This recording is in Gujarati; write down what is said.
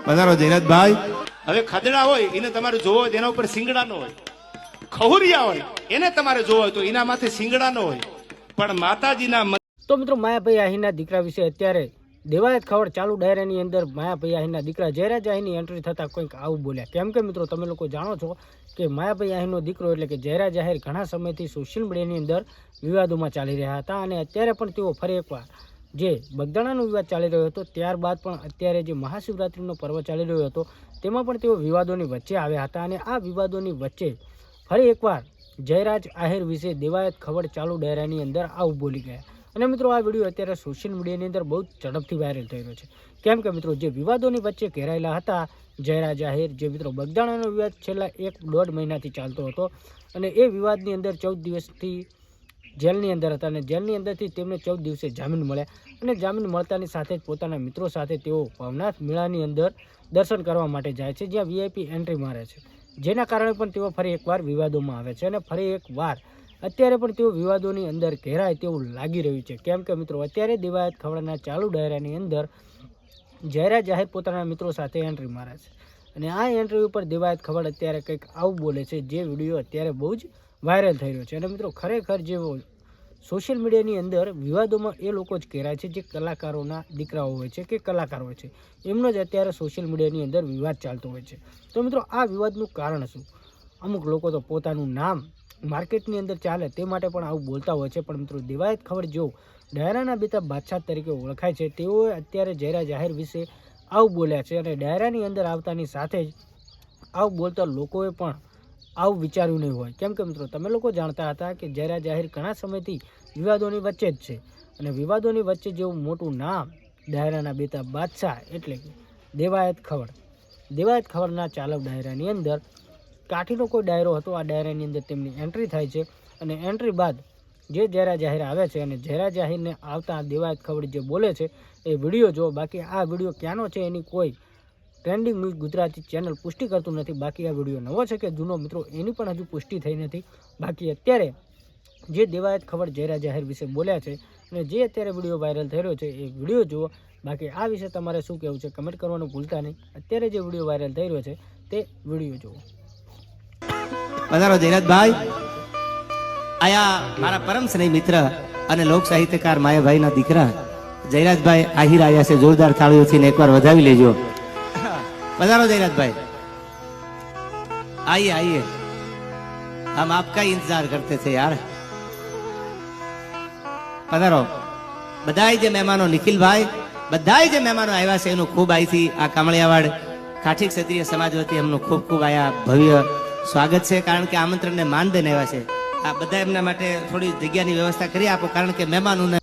પધારો જયરાજભાઈ. હવે ખદડા હોય એને તમારે જોવો હોય એના ઉપર સિંગડા નો હોય, ખહુરિયા હોય એને તમારે જોવો હોય તો એના માથે સિંગડા નો હોય, પણ માતાજીના તો મિત્રો માયાભાઈ આહીરના દીકરા વિશે અત્યારે દેવાયત ખવડ ચાલુ ડાયરાની અંદર માયાભાઈ આહીરના દીકરા જયરાજ આહીની એન્ટ્રી થતાં કંઈક આવું બોલ્યા. કેમ કે મિત્રો તમે લોકો જાણો છો કે માયાભાઈ આહીનો દીકરો એટલે કે જયરાજ આહીર ઘણા સમયથી સોશિયલ મીડિયાની અંદર વિવાદોમાં ચાલી રહ્યા હતા અને અત્યારે પણ તેઓ ફરી એકવાર જે બગદાણાનો વિવાદ ચાલી રહ્યો હતો ત્યારબાદ પણ અત્યારે જે મહાશિવરાત્રિનો પર્વ ચાલી રહ્યો હતો તેમાં પણ તેઓ વિવાદોની વચ્ચે આવ્યા હતા અને આ વિવાદોની વચ્ચે ફરી એકવાર જયરાજ આહીર વિશે દેવાયત ખવડ ચાલુ ડાયરાની અંદર આવું બોલી ગયા. અને મિત્રો આ વિડીયો અત્યારે સોશિયલ મીડિયાની અંદર બહુ ઝડપથી વાયરલ થઈ રહ્યો છે. કેમ કે મિત્રો જે વિવાદોની વચ્ચે ઘેરાયેલા હતા જયરાજ આહીર, જે મિત્રો બગદાણાનો વિવાદ છેલ્લા 1-1.5 મહિનાથી ચાલતો હતો અને એ વિવાદની અંદર 14 દિવસથી જેલની અંદર હતા અને જેલની અંદરથી તેમને 14 દિવસે જામીન મળ્યા અને જામીન મળતાની સાથે જ પોતાના મિત્રો સાથે તેઓ ભવનાથ મેળાની અંદર દર્શન કરવા માટે જાય છે, જ્યાં વીઆઈપી એન્ટ્રી મારે છે, જેના કારણે પણ તેઓ ફરી એકવાર વિવાદોમાં આવે છે અને ફરી એકવાર અત્યારે પણ તેઓ વિવાદોની અંદર ઘેરાય તેવું લાગી રહ્યું છે. કેમ કે મિત્રો અત્યારે દેવાયત ખવડના ચાલુ ડાયરાની અંદર જયરાજ આહીર પોતાના મિત્રો સાથે એન્ટ્રી મારે છે અને આ એન્ટ્રી ઉપર દેવાયત ખવડ અત્યારે કંઈક આવું બોલે છે, જે વિડીયો અત્યારે બહુ જ વાયરલ થઈ રહ્યો છે. અને મિત્રો ખરેખર જે સોશિયલ મીડિયાની અંદર વિવાદોમાં એ લોકો જ ઘેરાય છે જે કલાકારોના દીકરાઓ હોય છે કે કલાકારો હોય છે, એમનો જ અત્યારે સોશિયલ મીડિયાની અંદર વિવાદ ચાલતો હોય છે. તો મિત્રો આ વિવાદનું કારણ શું? અમુક લોકો તો પોતાનું નામ માર્કેટની અંદર ચાલે તે માટે પણ આવું બોલતા હોય છે, પણ મિત્રો દેવાયત ખવડ જો ડાયરાના બેટા બાદશાહ તરીકે ઓળખાય છે તેઓએ અત્યારે જયરાજ આહીર વિશે આવું બોલ્યા છે અને ડાયરાની અંદર આવતાની સાથે જ આવું બોલતા લોકોએ પણ આવું વિચાર્યું નહીં હોય. કેમ કે મિત્રો તમે લોકો જાણતા હતા કે જયરાજ આહીર ઘણા સમયથી વિવાદોની વચ્ચે જ છે અને વિવાદોની વચ્ચે જેવું મોટું નામ ડાયરાના બેટા બાદશાહ એટલે કે દેવાયત ખવડના ચાલક ડાયરાની અંદર કાઠીનો કોઈ ડાયરો હતો, આ ડાયરાની અંદર તેમની એન્ટ્રી થાય છે અને એન્ટ્રી બાદ જે જયરાજ આહીર આવે છે અને જયરાજ આહીરને આવતા દેવાયત ખવડ જે બોલે છે એ વિડીયો જો. બાકી આ વિડીયો ક્યાંનો છે એની કોઈ ટ્રેન્ડિંગ ન્યૂઝ ગુજરાતી ચેનલ પુષ્ટિ કરતું નથી. બાકી આ વિડીયો નવો છે કે જૂનો મિત્રો એની પણ હજુ પુષ્ટિ થઈ નથી. બાકી અત્યારે જે દેવાયત ખવડ જયરાજ આહીર વિશે બોલ્યા છે અને જે અત્યારે વિડીયો વાયરલ થઈ રહ્યો છે એ વિડીયો જુઓ. બાકી આ વિશે તમારે શું કહેવું છે કમેન્ટ કરવાનું ભૂલતા નહીં. અત્યારે જે વિડીયો વાયરલ થઈ રહ્યો છે તે વિડીયો જુઓ. પધારો જયરાજભાઈ. આયા મારા પરમ સ્નેહી મિત્ર અને લોક સાહિત્યકાર માયાભાઈના દીકરા જયરાજભાઈ આહિર આયા છે. જોરદાર તાળીઓથી એકવાર વધાવી લેજો. पधारो जयराज भाई, आइए आइए, हम आपका ही इंतजार करते थे यार. पधारो. बधाई जे मेहमानो निखिल भाई, बधाई जे मेहमानो आया છે એનું ખૂબ આઈથી આ કામળિયાવાડ કાઠી ક્ષત્રિય સમાજ વતી એમનું ખૂબ ખૂબ આયા ભવ્ય સ્વાગત છે, કારણ કે આમંત્રણને માન દઈને આવ્યા છે. આ બધા એમના માટે થોડી જગ્યાની વ્યવસ્થા કરી આપો, કારણ કે મહેમાનોને